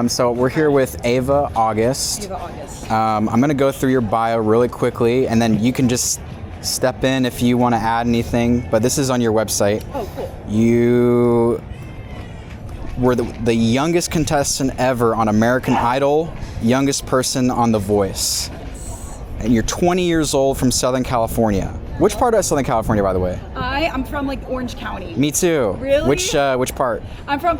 So we're here with Ava August. Ava August. I'm going to go through your bio really quickly, and then you can just step in if you want to add anything. But this is on your website. Oh, cool. You were the youngest contestant ever on American Idol, youngest person on The Voice. And you're 20 years old from Southern California. Which part of Southern California, by the way? I'm from Orange County. Me too. Really? Which part? I'm from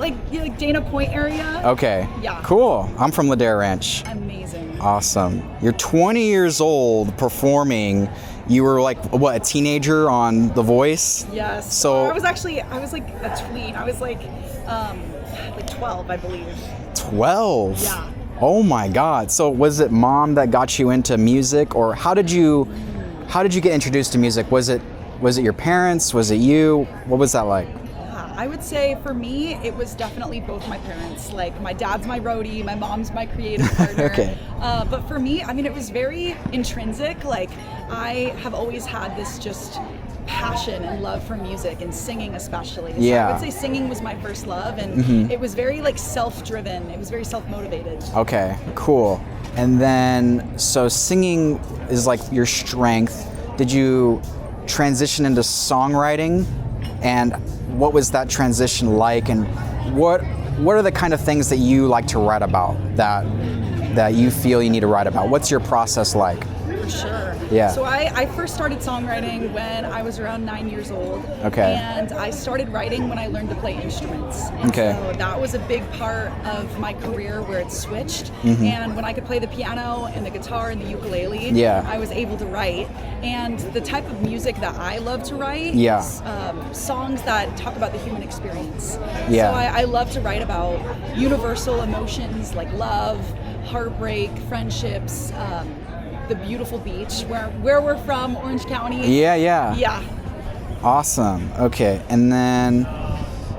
Dana Point area. Okay. Yeah. Cool. I'm from Ladera Ranch. Amazing. Awesome. You're 20 years old performing. You were a teenager on The Voice? Yes. So I was a tween. I was 12, I believe. 12? Yeah. Oh my God. So was it mom that got you into music, or how did you get introduced to music? Was it your parents? Was it you? What was that like? I would say for me, it was definitely both my parents. My dad's my roadie, my mom's my creative partner. Okay. But for me, it was very intrinsic. I have always had this just passion and love for music and singing especially. So Yeah. I would say singing was my first love, and it was very self-driven. It was very self-motivated. Okay, cool. And then, so singing is your strength. Did you transition into songwriting? And what was that transition like? And what are the kind of things that you like to write about that you feel you need to write about? What's your process like? For sure. Yeah. So I first started songwriting when I was around 9 years old. Okay. And I started writing when I learned to play instruments. And Okay. so that was a big part of my career where it switched. And when I could play the piano and the guitar and the ukulele, Yeah. I was able to write. And the type of music that I love to write Yeah. is songs that talk about the human experience. Yeah. So I love to write about universal emotions like love, heartbreak, friendships, the beautiful beach where we're from, Orange County. Yeah. Yeah. Awesome. Okay. And then,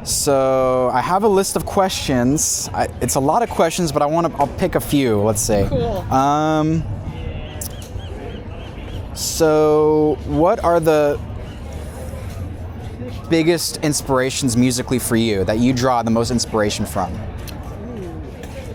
so I have a list of questions. It's a lot of questions, but I'll pick a few, let's say. Cool. So what are the biggest inspirations musically for you that you draw the most inspiration from?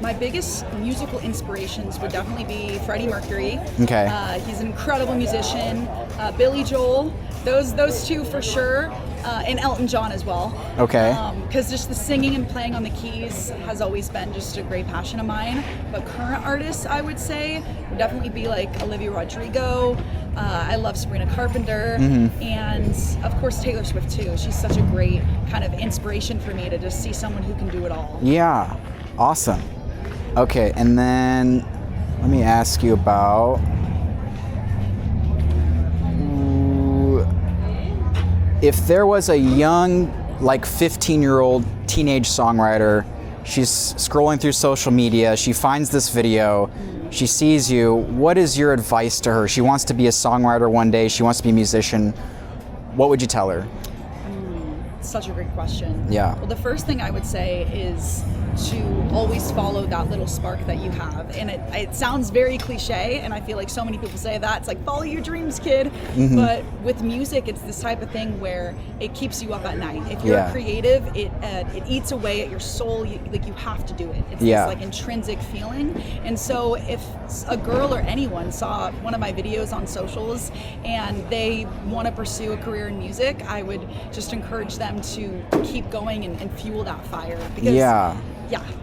My biggest musical inspirations would definitely be Freddie Mercury. Okay. He's an incredible musician. Billy Joel, those two for sure, and Elton John as well. Okay. Because just the singing and playing on the keys has always been just a great passion of mine. But current artists, I would say, would definitely be Olivia Rodrigo. I love Sabrina Carpenter, and of course Taylor Swift too. She's such a great kind of inspiration for me to just see someone who can do it all. Yeah. Awesome. Okay, and then let me ask you about if there was a young, 15-year-old teenage songwriter, she's scrolling through social media, she finds this video, she sees you, what is your advice to her? She wants to be a songwriter one day, she wants to be a musician. What would you tell her? Such a great question. Yeah. Well, the first thing I would say is to always follow that little spark that you have. And it sounds very cliche, and I feel like so many people say that. It's follow your dreams, kid. But with music, it's this type of thing where it keeps you up at night. If you're creative, it eats away at your soul. You have to do it. It's this intrinsic feeling. And so if a girl or anyone saw one of my videos on socials and they want to pursue a career in music, I would just encourage them to keep going and fuel that fire. Because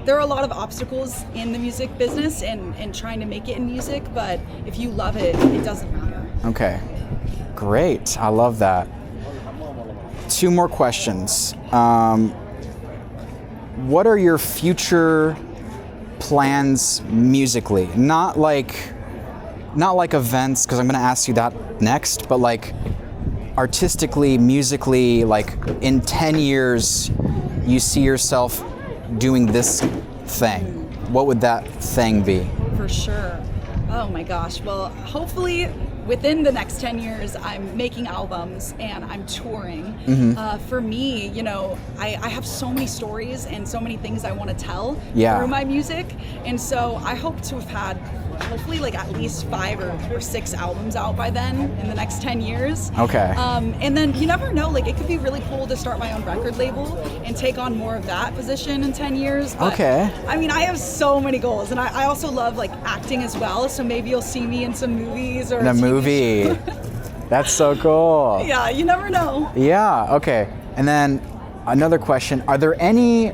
there are a lot of obstacles in the music business and trying to make it in music, but if you love it, it doesn't matter. Okay, great. I love that. 2 more questions. What are your future plans musically? Not like events, because I'm going to ask you that next, but artistically, musically, in 10 years, you see yourself doing this thing. What would that thing be? For sure. Oh my gosh. Well, hopefully within the next 10 years, I'm making albums and I'm touring. For me, I have so many stories and so many things I want to tell through my music. And so I hope to have had hopefully like at least 5 or 6 albums out by then in the next 10 years. Okay. And then you never know, like it could be really cool to start my own record label and take on more of that position in 10 years. But, Okay. I mean, I have so many goals, and I also love like acting as well. So maybe you'll see me in some movies or In a TV movie. show. That's so cool. Yeah, you never know. Yeah, okay. And then another question, are there any,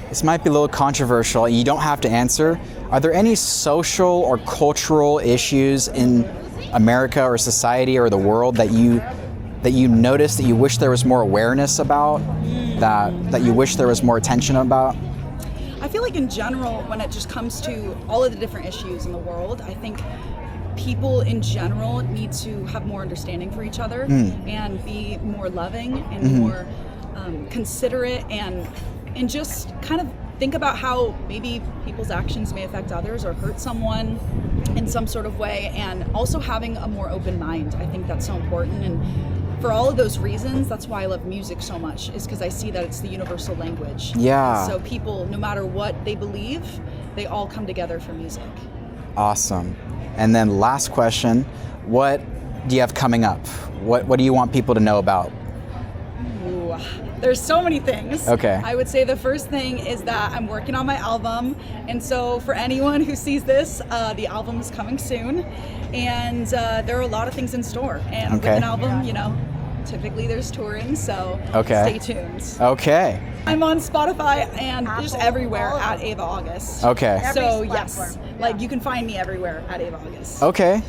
this might be a little controversial, you don't have to answer, are there any social or cultural issues in America or society or the world that you notice that you wish there was more awareness about, that you wish there was more attention about? I feel like in general, when it just comes to all of the different issues in the world, I think people in general need to have more understanding for each other and be more loving and more considerate and just kind of think about how maybe people's actions may affect others or hurt someone in some sort of way, and also having a more open mind. I think that's so important, and for all of those reasons, that's why I love music so much, is because I see that it's the universal language. Yeah. So people, no matter what they believe, they all come together for music. Awesome. And then last question, what do you have coming up? What do you want people to know about? Ooh, there's so many things. Okay. I would say the first thing is that I'm working on my album, and so for anyone who sees this, the album is coming soon, and there are a lot of things in store. And with an album, you know, typically there's touring, so stay tuned. Okay. I'm on Spotify and just everywhere at Ava August. Okay. So yes, like you can find me everywhere at Ava August. Okay.